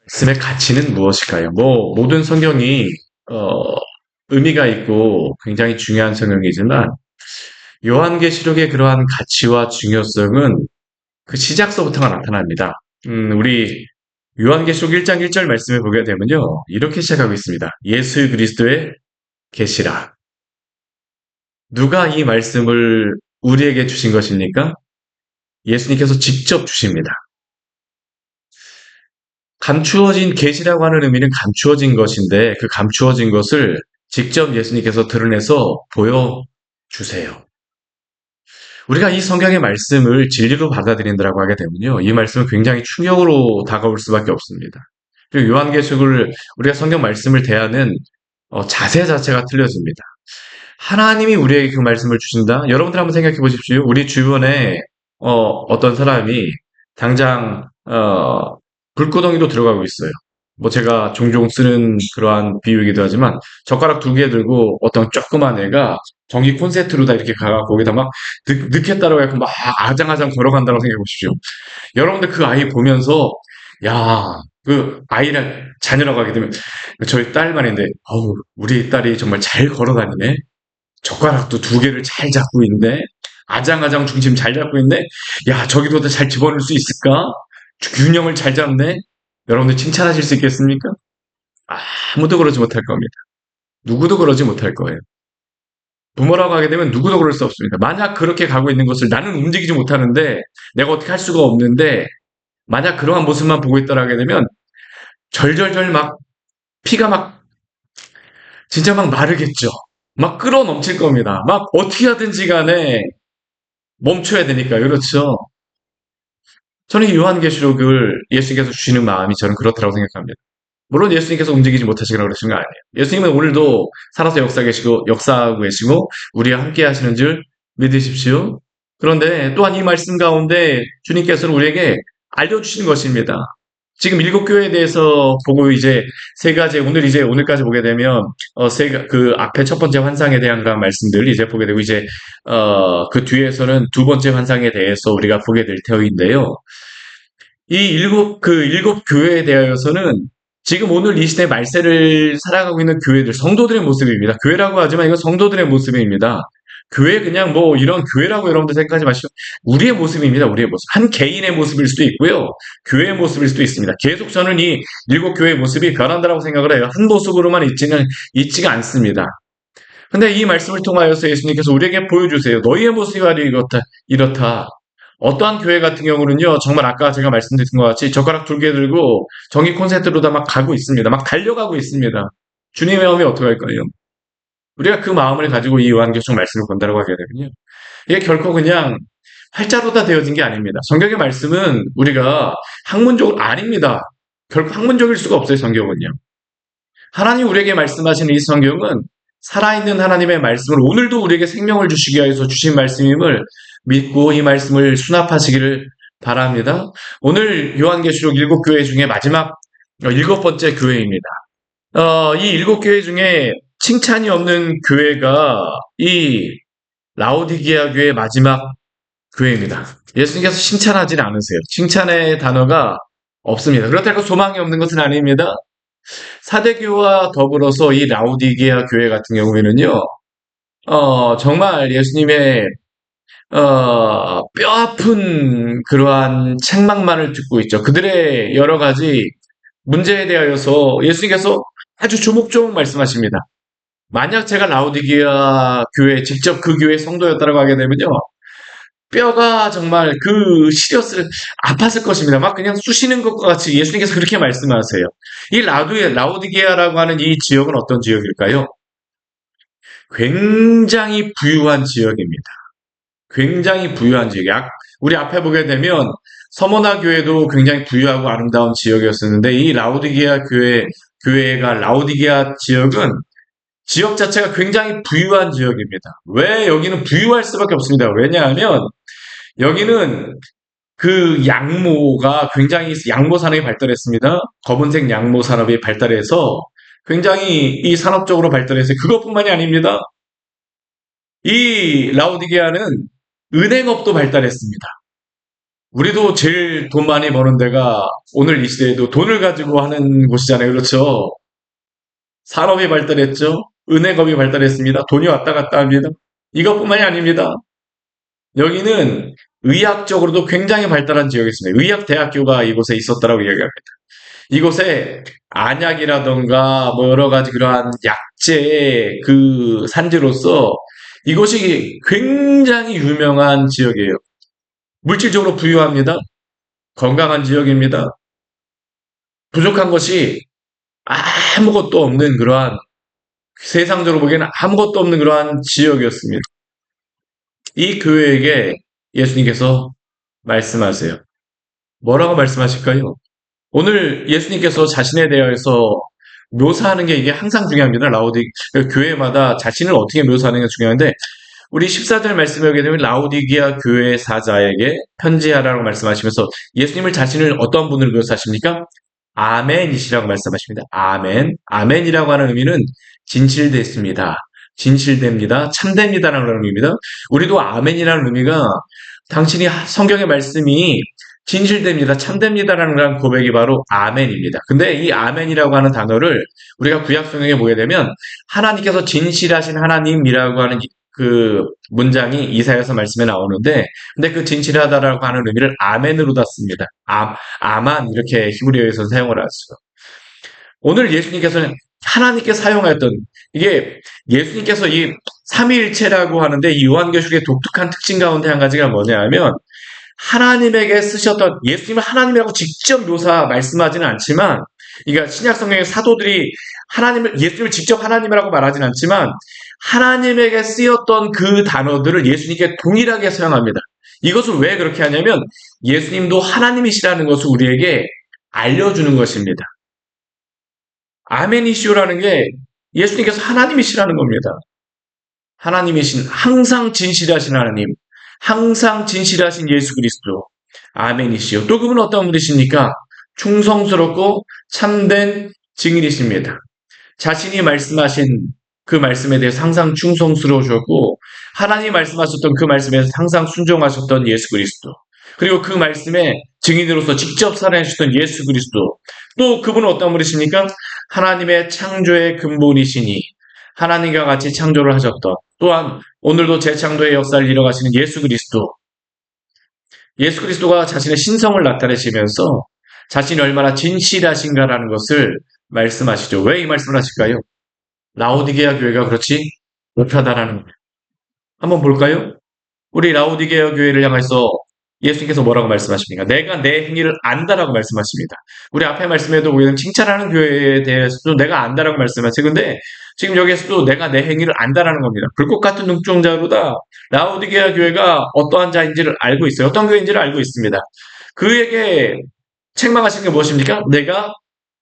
말씀의 가치는 무엇일까요? 모든 성경이, 어, 의미가 있고 굉장히 중요한 성경이지만, 요한계시록의 그러한 가치와 중요성은 그 시작서부터가 나타납니다. 우리 요한계시록 1장 1절 말씀을 보게 되면요. 이렇게 시작하고 있습니다. 예수 그리스도의 계시라. 누가 이 말씀을 우리에게 주신 것입니까? 예수님께서 직접 주십니다. 감추어진 계시라고 하는 의미는 감추어진 것인데 그 감추어진 것을 직접 예수님께서 드러내서 보여주세요. 우리가 이 성경의 말씀을 진리로 받아들인다고 하게 되면요. 이 말씀은 굉장히 충격으로 다가올 수밖에 없습니다. 그리고 요한계시록을 우리가 성경 말씀을 대하는 자세 자체가 틀려집니다. 하나님이 우리에게 그 말씀을 주신다? 여러분들 한번 생각해 보십시오. 우리 주변에 어떤 사람이 당장 불구덩이로 들어가고 있어요. 뭐 제가 종종 쓰는 그러한 비유이기도 하지만 젓가락 2개 들고 어떤 조그만 애가 전기 콘센트로 다 이렇게 가갖고 거기다 막 늦게 따라가고 막 아장아장 걸어간다고 생각해 보십시오. 여러분들 그 아이 보면서 야, 그 아이랑 자녀라고 하게 되면 저희 딸 말인데 우리 딸이 정말 잘 걸어 다니네. 젓가락도 2개를 잘 잡고 있네. 아장아장 중심 잘 잡고 있네. 야, 저기도 더 잘 집어넣을 수 있을까? 균형을 잘 잡네. 여러분들 칭찬하실 수 있겠습니까? 아무도 그러지 못할 겁니다. 누구도 그러지 못할 거예요. 부모라고 하게 되면 누구도 그럴 수 없습니다. 만약 그렇게 가고 있는 것을 나는 움직이지 못하는데 내가 어떻게 할 수가 없는데 만약 그러한 모습만 보고 있다라 하게 되면 절절절 막 피가 막 진짜 막 마르겠죠. 막 끌어 넘칠 겁니다. 막 어떻게 하든지 간에 멈춰야 되니까 그렇죠. 저는 이 요한계시록을 예수님께서 주시는 마음이 저는 그렇다고 생각합니다. 물론 예수님께서 움직이지 못하시거나 그러시는 거 아니에요. 예수님은 오늘도 살아서 역사하고 계시고 우리와 함께 하시는 줄 믿으십시오. 그런데 또한 이 말씀 가운데 주님께서는 우리에게 알려주시는 것입니다. 지금 7교회에 대해서 보고 이제 세 가지 오늘까지 보게 되면 그 앞에 첫 번째 환상에 대한 그런 말씀들 이제 보게 되고 이제 그 뒤에서는 두 번째 환상에 대해서 우리가 보게 될 터인데요. 이 일곱 교회에 대하여서는 지금 오늘 이 시대 말세를 살아가고 있는 교회들, 성도들의 모습입니다. 교회라고 하지만 이건 성도들의 모습입니다. 교회 그냥 뭐 이런 교회라고 여러분들 생각하지 마시고 우리의 모습입니다. 우리의 모습. 한 개인의 모습일 수도 있고요. 교회의 모습일 수도 있습니다. 계속 저는 이 7교회의 모습이 변한다라고 생각을 해요. 한 모습으로만 있지가 않습니다. 근데 이 말씀을 통하여서 예수님께서 우리에게 보여주세요. 너희의 모습이 바로 이렇다. 어떠한 교회 같은 경우는요, 정말 아까 제가 말씀드린 것 같이 젓가락 2개 들고 전기 콘센트로다 막 가고 있습니다. 막 달려가고 있습니다. 주님의 마음이 어떻게 할까요? 우리가 그 마음을 가지고 이 요한계시록 말씀을 본다고 하게 되면요. 이게 결코 그냥 활자로다 되어진 게 아닙니다. 성경의 말씀은 우리가 학문적으로 아닙니다. 결코 학문적일 수가 없어요, 성경은요. 하나님 우리에게 말씀하시는 이 성경은 살아있는 하나님의 말씀을 오늘도 우리에게 생명을 주시기 위해서 주신 말씀임을 믿고 이 말씀을 수납하시기를 바랍니다. 오늘 요한계시록 7교회 중에 마지막 7번째 교회입니다. 이 7교회 중에 칭찬이 없는 교회가 이 라오디게아 교회의 마지막 교회입니다. 예수님께서 칭찬하지는 않으세요. 칭찬의 단어가 없습니다. 그렇다고 소망이 없는 것은 아닙니다. 사대교와 더불어서 이 라오디게아 교회 같은 경우에는요, 정말 예수님의 뼈아픈 그러한 책망만을 듣고 있죠. 그들의 여러 가지 문제에 대하여서 예수님께서 아주 조목조목 말씀하십니다. 만약 제가 라오디게아 교회, 직접 그 교회 성도였다고 하게 되면요, 뼈가 정말 그 시렸을, 아팠을 것입니다. 막 그냥 쑤시는 것과 같이 예수님께서 그렇게 말씀하세요. 이 라오디게아라고 하는 이 지역은 어떤 지역일까요? 굉장히 부유한 지역입니다. 굉장히 부유한 지역. 우리 앞에 보게 되면 서머나 교회도 굉장히 부유하고 아름다운 지역이었었는데 이 교회가 라오디게아 지역은 지역 자체가 굉장히 부유한 지역입니다. 왜 여기는 부유할 수밖에 없습니다. 왜냐하면 여기는 그 양모가 굉장히 양모 산업이 발달했습니다. 검은색 양모 산업이 발달해서 굉장히 이 산업적으로 발달해서 그것뿐만이 아닙니다. 이 라오디게아는 은행업도 발달했습니다. 우리도 제일 돈 많이 버는 데가 오늘 이 시대에도 돈을 가지고 하는 곳이잖아요. 그렇죠? 산업이 발달했죠. 은행업이 발달했습니다. 돈이 왔다 갔다 합니다. 이것뿐만이 아닙니다. 여기는 의학적으로도 굉장히 발달한 지역이 있습니다. 의학대학교가 이곳에 있었다라고 이야기합니다. 이곳에 안약이라던가 뭐 여러 가지 그러한 약재의 그 산지로서 이곳이 굉장히 유명한 지역이에요. 물질적으로 부유합니다. 건강한 지역입니다. 부족한 것이 아무것도 없는 그러한 세상적으로 보기에는 아무것도 없는 그러한 지역이었습니다. 이 교회에게 예수님께서 말씀하세요. 뭐라고 말씀하실까요? 오늘 예수님께서 자신에 대해서 묘사하는 게 이게 항상 중요합니다. 교회마다 자신을 어떻게 묘사하는 게 중요한데 우리 14절 말씀에 오게 되면 라오디게아 교회 사자에게 편지하라고 말씀하시면서 예수님을 자신을 어떤 분으로 묘사하십니까? 아멘이시라고 말씀하십니다. 아멘. 아멘이라고 하는 의미는 진실됐습니다. 진실됩니다. 참됩니다라는 의미입니다. 우리도 아멘이라는 의미가 당신이 성경의 말씀이 진실됩니다. 참됩니다라는 그런 고백이 바로 아멘입니다. 근데 이 아멘이라고 하는 단어를 우리가 구약 성경에 보게 되면 하나님께서 진실하신 하나님이라고 하는 그 문장이 이사야서 말씀에 나오는데 근데 그 진실하다라고 하는 의미를 아멘으로 다 씁니다. 아만 이렇게 히브리어에서 사용을 하죠. 오늘 예수님께서는 하나님께 사용하였던 이게 예수님께서 이 삼위일체라고 하는데 이 요한계시록의 독특한 특징 가운데 한 가지가 뭐냐면 하나님에게 쓰셨던 예수님을 하나님이라고 직접 말씀하지는 않지만 그러니까 신약 성경의 사도들이 예수님을 직접 하나님이라고 말하지는 않지만 하나님에게 쓰였던 그 단어들을 예수님께 동일하게 사용합니다. 이것을 왜 그렇게 하냐면 예수님도 하나님이시라는 것을 우리에게 알려주는 것입니다. 아멘이시오라는 게 예수님께서 하나님이시라는 겁니다. 하나님이신 항상 진실하신 하나님, 항상 진실하신 예수 그리스도, 아멘이시오. 또 그분은 어떤 분이십니까? 충성스럽고 참된 증인이십니다. 자신이 말씀하신 그 말씀에 대해서 항상 충성스러우셨고 하나님이 말씀하셨던 그 말씀에 대해서 항상 순종하셨던 예수 그리스도. 그리고 그 말씀의 증인으로서 직접 살아내셨던 예수 그리스도. 또 그분은 어떤 분이십니까? 하나님의 창조의 근본이시니 하나님과 같이 창조를 하셨던 또한 오늘도 재창조의 역사를 이뤄가시는 예수 그리스도. 예수 그리스도가 자신의 신성을 나타내시면서 자신이 얼마나 진실하신가라는 것을 말씀하시죠. 왜 이 말씀을 하실까요? 라오디게아 교회가 그렇지 못하다라는 거예요. 한번 볼까요? 우리 라오디게아 교회를 향해서 예수님께서 뭐라고 말씀하십니까? 내가 내 행위를 안다라고 말씀하십니다. 우리 앞에 말씀에도 보면 칭찬하는 교회에 대해서도 내가 안다라고 말씀하세요. 근데 지금 여기에서도 내가 내 행위를 안다라는 겁니다. 불꽃 같은 눈동자로다 라오디게아 교회가 어떠한 자인지를 알고 있어요. 어떤 교회인지를 알고 있습니다. 그에게 책망하시는 게 무엇입니까? 내가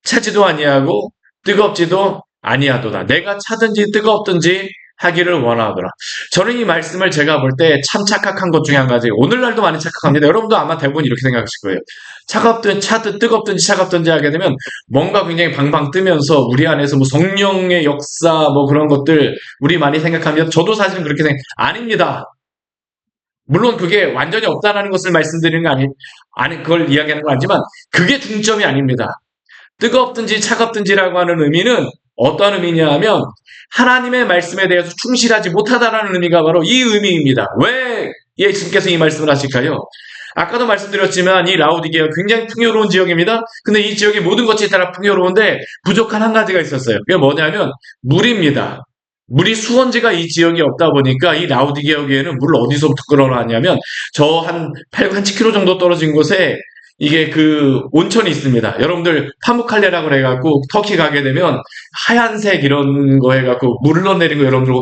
차지도 아니하고 뜨겁지도 아니하도다. 내가 차든지 뜨겁든지 하기를 원하더라. 저는 이 말씀을 제가 볼 때 참 착각한 것 중에 한 가지. 오늘날도 많이 착각합니다. 여러분도 아마 대부분 이렇게 생각하실 거예요. 차갑든 차든 뜨겁든지 차갑든지 하게 되면 뭔가 굉장히 방방 뜨면서 우리 안에서 뭐 성령의 역사 뭐 그런 것들 우리 많이 생각합니다. 저도 사실은 그렇게 아닙니다. 물론 그게 완전히 없다라는 것을 말씀드리는 거 아니, 그걸 이야기하는 건 아니지만 그게 중점이 아닙니다. 뜨겁든지 차갑든지라고 하는 의미는 어떤 의미냐 하면 하나님의 말씀에 대해서 충실하지 못하다라는 의미가 바로 이 의미입니다. 왜 예수님께서 이 말씀을 하실까요? 아까도 말씀드렸지만 이 라오디게아 굉장히 풍요로운 지역입니다. 근데 이 지역의 모든 것이 다 풍요로운데 부족한 한 가지가 있었어요. 그게 뭐냐면 물입니다. 물이 수원지가 이 지역이 없다 보니까 이 라오디게아 교회는 물을 어디서부터 끌어놨냐면 저 한 10km 정도 떨어진 곳에 이게 그 온천이 있습니다. 여러분들 파무칼레라고 해갖고 터키 가게 되면 하얀색 이런 거 해갖고 물 흘러내리는 거 여러분들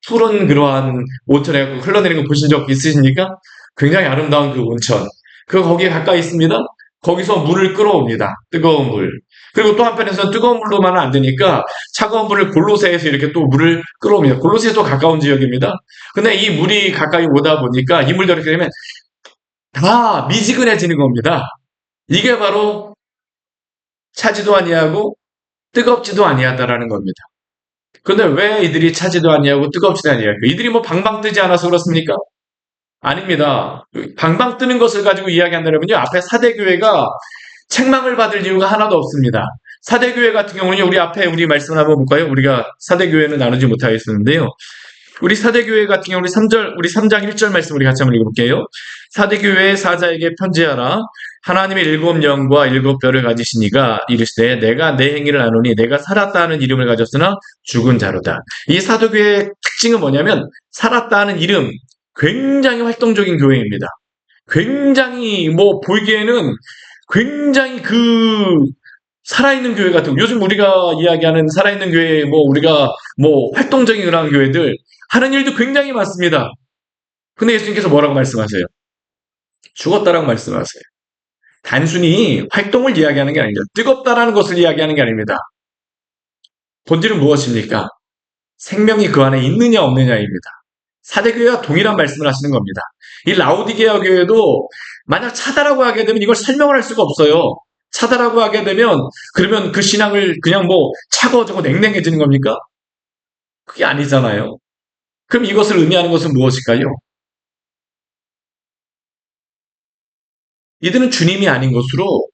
푸른 그러한 온천 해갖고 흘러내리는 거 보신 적 있으십니까? 굉장히 아름다운 그 온천. 거기에 가까이 있습니다. 거기서 물을 끌어옵니다. 뜨거운 물. 그리고 또 한편에서는 뜨거운 물로만은 안 되니까 차가운 물을 골로새에서 이렇게 또 물을 끌어옵니다. 골로새도 가까운 지역입니다. 근데 이 물이 가까이 오다 보니까 이 물도 이렇게 되면 다 미지근해지는 겁니다. 이게 바로 차지도 아니하고 뜨겁지도 아니하다라는 겁니다. 근데 왜 이들이 차지도 아니하고 뜨겁지도 아니하고 이들이 뭐 방방 뜨지 않아서 그렇습니까? 아닙니다. 방방 뜨는 것을 가지고 이야기한다면요. 앞에 사대교회가 책망을 받을 이유가 하나도 없습니다. 사대교회 같은 경우는 우리 앞에 우리 말씀을 한번 볼까요? 우리가 사대교회는 나누지 못하겠었는데요. 우리 사대교회 같은 경우 우리 3장 1절 말씀 우리 같이 한번 읽어볼게요. 사대교회 사자에게 편지하라. 하나님의 일곱 영과 일곱 뼈를 가지시니가 이르시되 내가 내 행위를 아노니 내가 살았다 하는 이름을 가졌으나 죽은 자로다. 이 사도교회의 특징은 뭐냐면 살았다 하는 이름, 굉장히 활동적인 교회입니다. 굉장히 보이기에는 굉장히 살아있는 교회 같은 요즘 우리가 이야기하는 살아있는 교회 우리가 활동적인 그런 교회들 하는 일도 굉장히 많습니다. 근데 예수님께서 뭐라고 말씀하세요? 죽었다라고 말씀하세요. 단순히 활동을 이야기하는 게 아닙니다. 뜨겁다라는 것을 이야기하는 게 아닙니다. 본질은 무엇입니까? 생명이 그 안에 있느냐 없느냐입니다. 사대교회와 동일한 말씀을 하시는 겁니다. 이 라오디게아 교회도 만약 차다라고 하게 되면 이걸 설명을 할 수가 없어요. 차다라고 하게 되면 그러면 그 신앙을 그냥 차가워지고 냉랭해지는 겁니까? 그게 아니잖아요. 그럼 이것을 의미하는 것은 무엇일까요? 이들은 주님이 아닌 것으로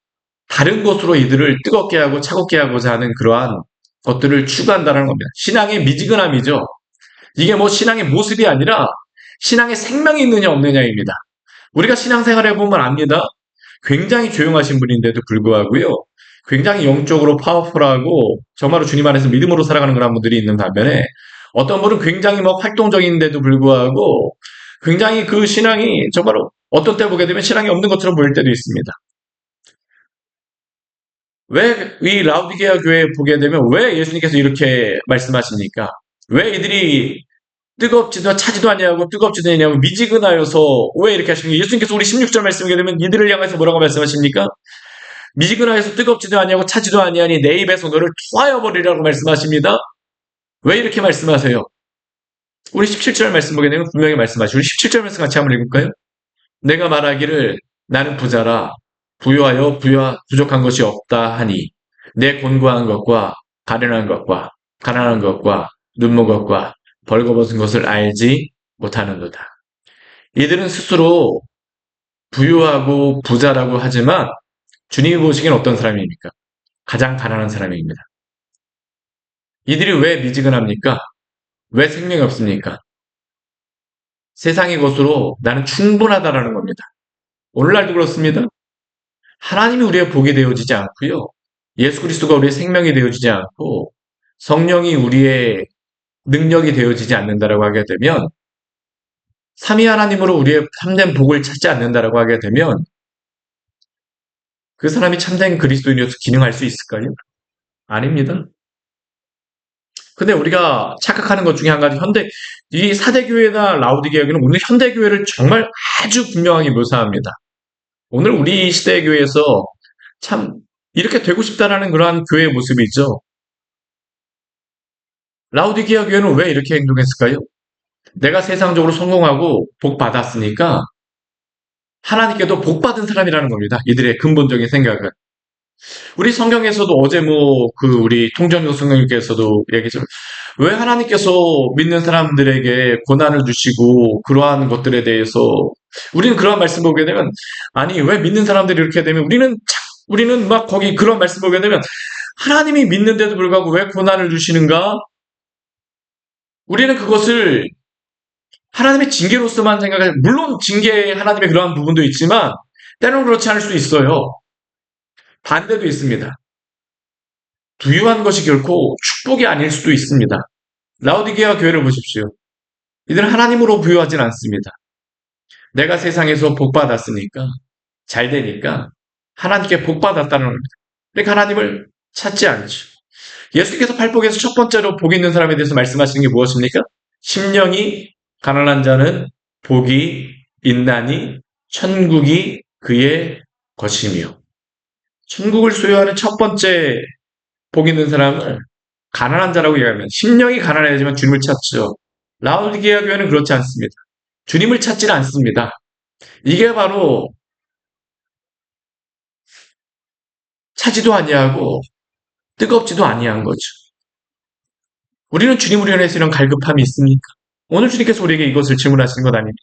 다른 것으로 이들을 뜨겁게 하고 차갑게 하고자 하는 그러한 것들을 추구한다는 겁니다. 신앙의 미지근함이죠. 이게 신앙의 모습이 아니라 신앙의 생명이 있느냐 없느냐입니다. 우리가 신앙생활 해보면 압니다. 굉장히 조용하신 분인데도 불구하고요. 굉장히 영적으로 파워풀하고 정말로 주님 안에서 믿음으로 살아가는 그런 분들이 있는 반면에 어떤 분은 굉장히 활동적인데도 불구하고 굉장히 그 신앙이 정말로 어떤 때 보게 되면 신앙이 없는 것처럼 보일 때도 있습니다. 왜 이 라우디게아 교회 보게 되면 왜 예수님께서 이렇게 말씀하십니까? 왜 이들이 뜨겁지도 차지도 아니하고 뜨겁지도 아니하고 미지근하여서 왜 이렇게 하십니까? 예수님께서 우리 16절 말씀하게 되면 이들을 향해서 뭐라고 말씀하십니까? 미지근하여서 뜨겁지도 아니하고 차지도 아니하니 내 입에서 너를 토하여 버리라고 말씀하십니다. 왜 이렇게 말씀하세요? 우리 17절 말씀 보게 되면 분명히 말씀하시고 우리 17절 말씀 같이 한번 읽을까요? 내가 말하기를 나는 부자라 부족한 것이 없다 하니 내 곤고한 것과 가난한 것과 눈먼 것과 벌거벗은 것을 알지 못하는도다. 이들은 스스로 부유하고 부자라고 하지만 주님이 보시기엔 어떤 사람입니까? 가장 가난한 사람입니다. 이들이 왜 미지근합니까? 왜 생명이 없습니까? 세상의 것으로 나는 충분하다라는 겁니다. 오늘날도 그렇습니다. 하나님이 우리의 복이 되어지지 않고요. 예수 그리스도가 우리의 생명이 되어지지 않고 성령이 우리의 능력이 되어지지 않는다라고 하게 되면 삼위 하나님으로 우리의 참된 복을 찾지 않는다라고 하게 되면 그 사람이 참된 그리스도인으로서 기능할 수 있을까요? 아닙니다. 근데 우리가 착각하는 것 중에 한 가지 이 사대교회나 라우디게아 교회는 오늘 현대교회를 정말 아주 분명하게 묘사합니다. 오늘 우리 시대의 교회에서 참 이렇게 되고 싶다라는 그러한 교회의 모습이죠. 라우디게아 교회는 왜 이렇게 행동했을까요? 내가 세상적으로 성공하고 복 받았으니까 하나님께도 복 받은 사람이라는 겁니다. 이들의 근본적인 생각은. 우리 성경에서도 어제 우리 통전교 성령님께서도 얘기했죠. 왜 하나님께서 믿는 사람들에게 고난을 주시고 그러한 것들에 대해서 우리는 그러한 말씀 보게 되면 아니 왜 믿는 사람들이 이렇게 되면 우리는 막 거기 그런 말씀 보게 되면 하나님이 믿는데도 불구하고 왜 고난을 주시는가? 우리는 그것을 하나님의 징계로서만 생각해 물론 징계 하나님의 그러한 부분도 있지만 때로는 그렇지 않을 수 있어요. 반대도 있습니다. 부유한 것이 결코 축복이 아닐 수도 있습니다. 라오디게아 교회를 보십시오. 이들은 하나님으로 부유하진 않습니다. 내가 세상에서 복 받았으니까 잘 되니까 하나님께 복 받았다는 겁니다. 그러니까 하나님을 찾지 않죠. 예수께서 팔복에서 첫 번째로 복 있는 사람에 대해서 말씀하시는 게 무엇입니까? 심령이 가난한 자는 복이 있나니 천국이 그의 것이며 천국을 소유하는 첫 번째 복 있는 사람을 가난한 자라고 얘기하면 심령이 가난해지만 주님을 찾죠. 라오디게아 교회는 그렇지 않습니다. 주님을 찾지는 않습니다. 이게 바로 차지도 아니하고 뜨겁지도 아니한 거죠. 우리는 주님을 위해서 이런 갈급함이 있습니까? 오늘 주님께서 우리에게 이것을 질문하시는 것 아닙니까?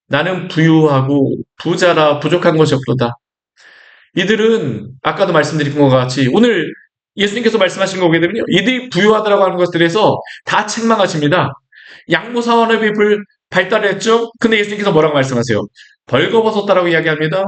나는 부유하고 부자라 부족한 것이 없도다. 이들은 아까도 말씀드린 것과 같이 오늘 예수님께서 말씀하신 거 보게 되면요. 이들이 부유하다라고 하는 것들에서 다 책망하십니다. 양모사원업이 발달했죠. 근데 예수님께서 뭐라고 말씀하세요? 벌거벗었다라고 이야기합니다.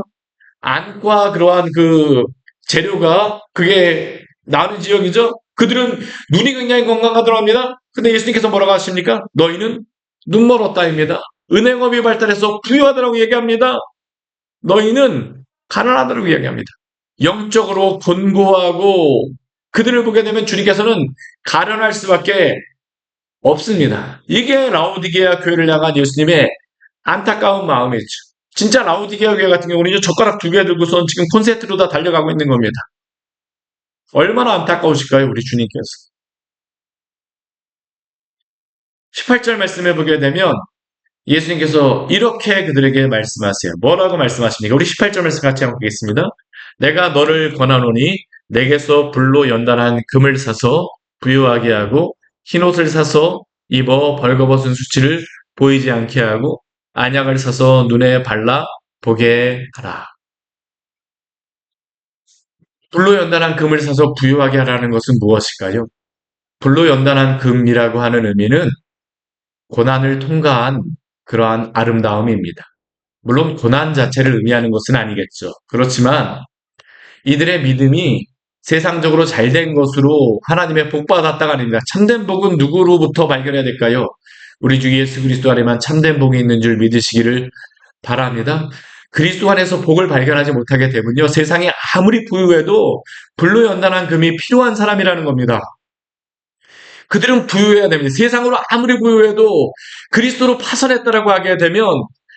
안과 그러한 그 재료가 그게 나는 지역이죠. 그들은 눈이 굉장히 건강하다고 합니다. 근데 예수님께서 뭐라고 하십니까? 너희는 눈 멀었다입니다. 은행업이 발달해서 부유하다라고 얘기합니다. 너희는 가난하다고 이야기합니다. 영적으로 곤고하고 그들을 보게 되면 주님께서는 가련할 수밖에 없습니다. 이게 라오디게아 교회를 향한 예수님의 안타까운 마음이죠. 진짜 라오디게아 교회 같은 경우는 젓가락 2개 들고선 지금 콘센트로 다 달려가고 있는 겁니다. 얼마나 안타까우실까요, 우리 주님께서. 18절 말씀해 보게 되면 예수님께서 이렇게 그들에게 말씀하세요. 뭐라고 말씀하십니까? 우리 18절 말씀 같이 한번 보겠습니다. 내가 너를 권하노니 내게서 불로 연단한 금을 사서 부유하게 하고 흰옷을 사서 입어 벌거벗은 수치를 보이지 않게 하고 안약을 사서 눈에 발라 보게 하라. 불로 연단한 금을 사서 부유하게 하라는 것은 무엇일까요? 불로 연단한 금이라고 하는 의미는 고난을 통과한 그러한 아름다움입니다. 물론 고난 자체를 의미하는 것은 아니겠죠. 그렇지만 이들의 믿음이 세상적으로 잘된 것으로 하나님의 복 받았다가 아닙니다. 참된 복은 누구로부터 발견해야 될까요? 우리 주 예수 그리스도 안에만 참된 복이 있는 줄 믿으시기를 바랍니다. 그리스도 안에서 복을 발견하지 못하게 되면요. 세상이 아무리 부유해도 불로 연단한 금이 필요한 사람이라는 겁니다. 그들은 부유해야 됩니다. 세상으로 아무리 부유해도 그리스도로 파선했다라고 하게 되면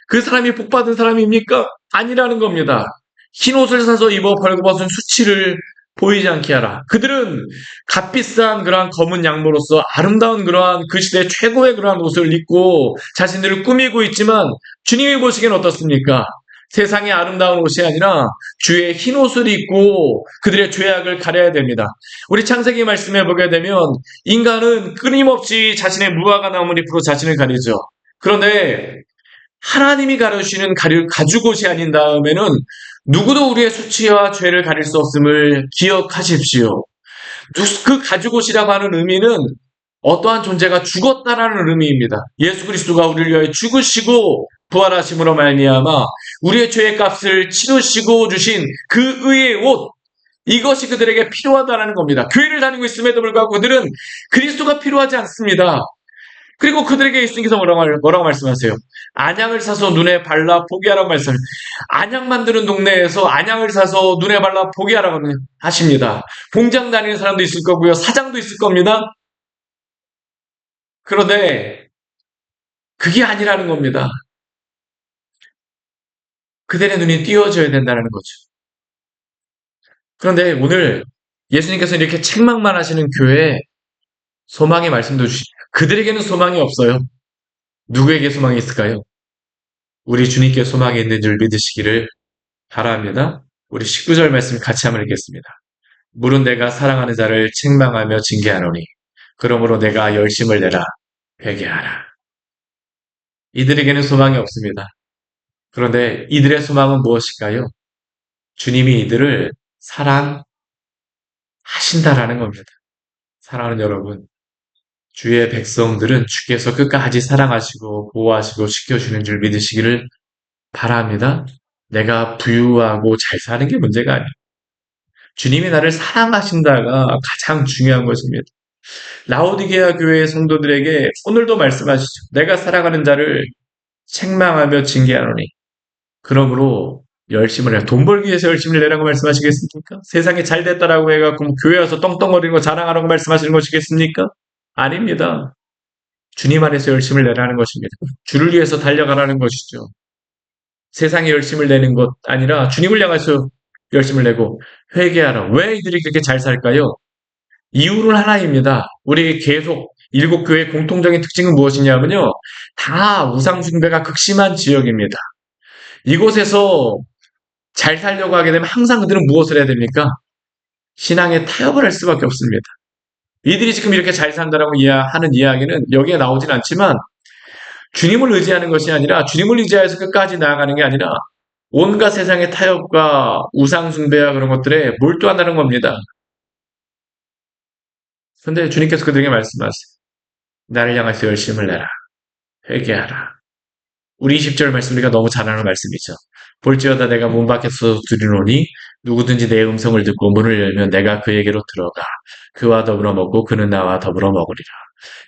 그 사람이 복받은 사람입니까? 아니라는 겁니다. 흰 옷을 사서 입어 벌거벗은 수치를 보이지 않게 하라. 그들은 값비싼 그러한 검은 양모로서 아름다운 그러한 그 시대 최고의 그러한 옷을 입고 자신들을 꾸미고 있지만 주님이 보시기엔 어떻습니까? 세상의 아름다운 옷이 아니라 주의 흰 옷을 입고 그들의 죄악을 가려야 됩니다. 우리 창세기 말씀해 보게 되면 인간은 끊임없이 자신의 무화과 나무를 잎으로 자신을 가리죠. 그런데 하나님이 가려주시는 가죽옷이 아닌 다음에는 누구도 우리의 수치와 죄를 가릴 수 없음을 기억하십시오. 그 가죽옷이라고 하는 의미는 어떠한 존재가 죽었다라는 의미입니다. 예수 그리스도가 우리를 위하여 죽으시고 부활하심으로 말미암아 우리의 죄의 값을 치르시고 주신 그 의의 옷, 이것이 그들에게 필요하다는 겁니다. 교회를 다니고 있음에도 불구하고 그들은 그리스도가 필요하지 않습니다. 그리고 그들에게 예수님께서 뭐라고 말씀하세요? 안약을 사서 눈에 발라 보게 하라고 말씀하세요. 안약 만드는 동네에서 안약을 사서 눈에 발라 보게 하라고 하십니다. 공장 다니는 사람도 있을 거고요. 사장도 있을 겁니다. 그런데 그게 아니라는 겁니다. 그들의 눈이 띄어져야 된다는 거죠. 그런데 오늘 예수님께서 이렇게 책망만 하시는 교회에 소망의 말씀도 주시죠. 그들에게는 소망이 없어요. 누구에게 소망이 있을까요? 우리 주님께 소망이 있는 줄 믿으시기를 바랍니다. 우리 19절 말씀 같이 한번 읽겠습니다. 물은 내가 사랑하는 자를 책망하며 징계하노니 그러므로 내가 열심을 내라 회개하라. 이들에게는 소망이 없습니다. 그런데 이들의 소망은 무엇일까요? 주님이 이들을 사랑하신다라는 겁니다. 사랑하는 여러분, 주의 백성들은 주께서 끝까지 사랑하시고 보호하시고 지켜주는 줄 믿으시기를 바랍니다. 내가 부유하고 잘 사는 게 문제가 아니에요. 주님이 나를 사랑하신다가 가장 중요한 것입니다. 라오디게아 교회의 성도들에게 오늘도 말씀하시죠. 내가 사랑하는 자를 책망하며 징계하노니 그러므로 열심을 해라. 돈 벌기 위해서 열심을 내라고 말씀하시겠습니까? 세상에 잘 됐다라고 해갖고 교회 와서 떵떵거리는 거 자랑하라고 말씀하시는 것이겠습니까? 아닙니다. 주님 안에서 열심을 내라는 것입니다. 주를 위해서 달려가라는 것이죠. 세상에 열심을 내는 것 아니라 주님을 향해서 열심을 내고 회개하라. 왜 이들이 그렇게 잘 살까요? 이유는 하나입니다. 우리 계속 일곱 교회의 공통적인 특징은 무엇이냐면요. 다 우상 숭배가 극심한 지역입니다. 이곳에서 잘 살려고 하게 되면 항상 그들은 무엇을 해야 됩니까? 신앙에 타협을 할 수밖에 없습니다. 이들이 지금 이렇게 잘 산다라고 하는 이야기는 여기에 나오진 않지만 주님을 의지하는 것이 아니라 주님을 의지해서 끝까지 나아가는 게 아니라 온갖 세상의 타협과 우상숭배와 그런 것들에 몰두한다는 겁니다. 근데 주님께서 그들에게 말씀하세요. 나를 향해서 열심을 내라. 회개하라. 우리 20절 말씀 우리가 너무 잘 아는 말씀이죠. 볼지어다 내가 문 밖에서 두드리노니 누구든지 내 음성을 듣고 문을 열면 내가 그에게로 들어가 그와 더불어 먹고 그는 나와 더불어 먹으리라.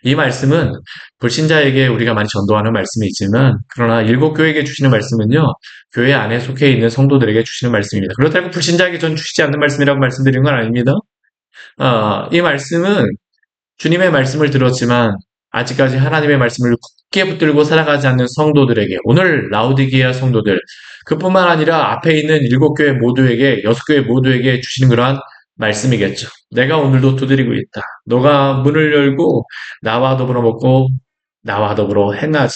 이 말씀은 불신자에게 우리가 많이 전도하는 말씀이지만 그러나 일곱 교회에게 주시는 말씀은요. 교회 안에 속해 있는 성도들에게 주시는 말씀입니다. 그렇다고 불신자에게 전 주시지 않는 말씀이라고 말씀드리는 건 아닙니다. 이 말씀은 주님의 말씀을 들었지만 아직까지 하나님의 말씀을 굳게 붙들고 살아가지 않는 성도들에게 오늘 라우디게아 성도들 그뿐만 아니라 앞에 있는 일곱 교회 모두에게 여섯 교회 모두에게 주시는 그러한 말씀이겠죠. 내가 오늘도 두드리고 있다. 너가 문을 열고 나와 더불어 먹고 나와 더불어 행하자.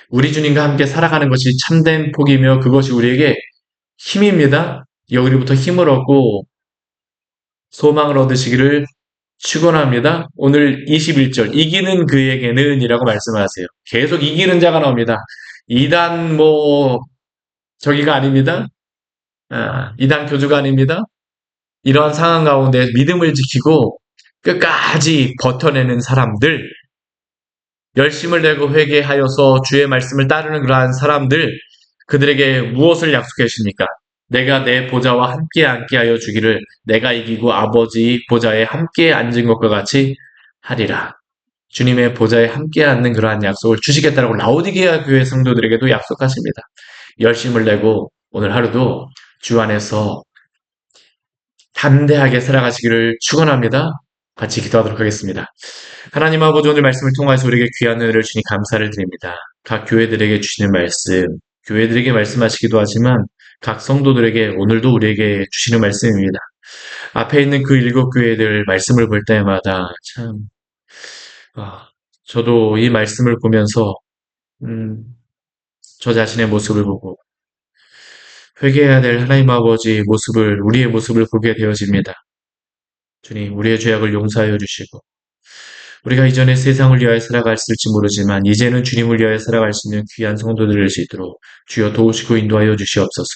우리 주님과 함께 살아가는 것이 참된 복이며 그것이 우리에게 힘입니다. 여기로부터 힘을 얻고 소망을 얻으시기를 축원합니다. 오늘 21절 이기는 그에게는 이라고 말씀하세요. 계속 이기는 자가 나옵니다. 이단 저기가 아닙니다. 이단 교주가 아닙니다. 이러한 상황 가운데 믿음을 지키고 끝까지 버텨내는 사람들, 열심을 내고 회개하여서 주의 말씀을 따르는 그러한 사람들, 그들에게 무엇을 약속해 주십니까? 내가 내 보좌와 함께 앉게 하여 주기를 내가 이기고 아버지 보좌에 함께 앉은 것과 같이 하리라. 주님의 보좌에 함께 앉는 그러한 약속을 주시겠다라고 라오디게아 교회 성도들에게도 약속하십니다. 열심을 내고 오늘 하루도 주 안에서 담대하게 살아가시기를 축원합니다. 같이 기도하도록 하겠습니다. 하나님 아버지 오늘 말씀을 통해서 우리에게 귀한 은혜를 주니 감사를 드립니다. 각 교회들에게 주시는 말씀, 교회들에게 말씀하시기도 하지만 각 성도들에게 오늘도 우리에게 주시는 말씀입니다. 앞에 있는 그 일곱 교회들 말씀을 볼 때마다 참 저도 이 말씀을 보면서 저 자신의 모습을 보고 회개해야 될 하나님 아버지 모습을 우리의 모습을 보게 되어집니다. 주님 우리의 죄악을 용서하여 주시고 우리가 이전에 세상을 위하여 살아갔을지 모르지만 이제는 주님을 위하여 살아갈 수 있는 귀한 성도들을 될 수 있도록 주여 도우시고 인도하여 주시옵소서.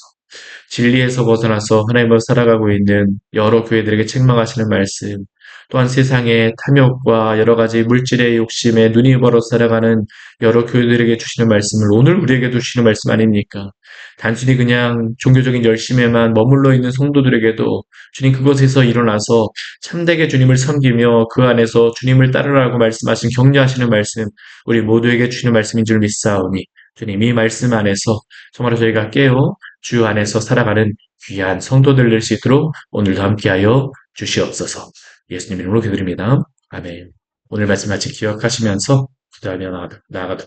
진리에서 벗어나서 하나님을 살아가고 있는 여러 교회들에게 책망하시는 말씀, 또한 세상의 탐욕과 여러 가지 물질의 욕심에 눈이 멀어 살아가는 여러 교회들에게 주시는 말씀을 오늘 우리에게도 주시는 말씀 아닙니까? 단순히 그냥 종교적인 열심에만 머물러 있는 성도들에게도 주님 그것에서 일어나서 참되게 주님을 섬기며 그 안에서 주님을 따르라고 말씀하신 격려하시는 말씀 우리 모두에게 주시는 말씀인 줄 믿사오니 주님 이 말씀 안에서 정말 저희가 깨어 주 안에서 살아가는 귀한 성도들 될 수 있도록 오늘도 함께하여 주시옵소서. 예수님 이름으로 기도드립니다. 아멘. 오늘 말씀 같이 기억하시면서 기도하며 나아가도록